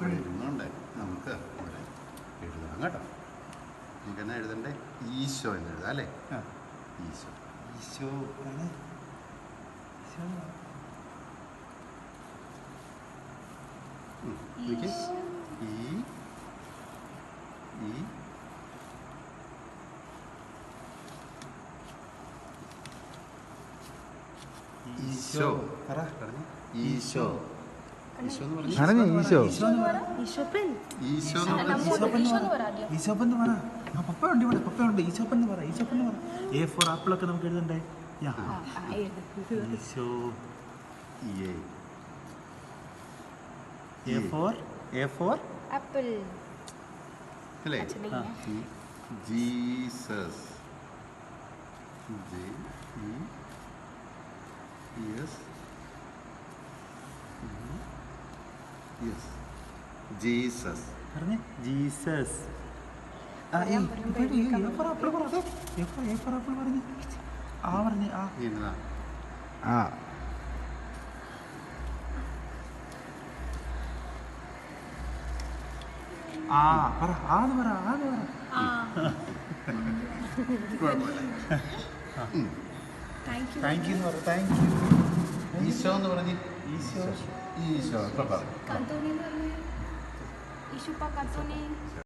എഴുതുന്നുണ്ടേ നമുക്ക് ഇവിടെ എഴുതണം കേട്ടോ. നമുക്ക് എന്നാ എഴുതണ്ടേ? ഈശോ എന്ന് എഴുതാം അല്ലേ? ഈശോ ഈശോ ആണ്. ഈശോ പറ. ഈശോ ഈശോ എന്ന് പറഞ്ഞു. ഈശോ ഈശോപ്പെന്ന് പറ. പപ്പ ഉണ്ട് ഇവിടെ, പപ്പ ഉണ്ട്. ഈശോപ്പെന്ന് പറ. എ ഫോർ ആപ്പിളൊക്കെ നമുക്ക് എഴുതണ്ടേ? ഈശോ. എ ഫോർ ആപ്പിൾ അല്ലേ? ജീസസ്. ജീസസ് പറഞ്ഞേ. ജീസസ്. ഈശോ എന്ന് പറഞ്ഞ്. ഈശോ ഈശോ Cantone.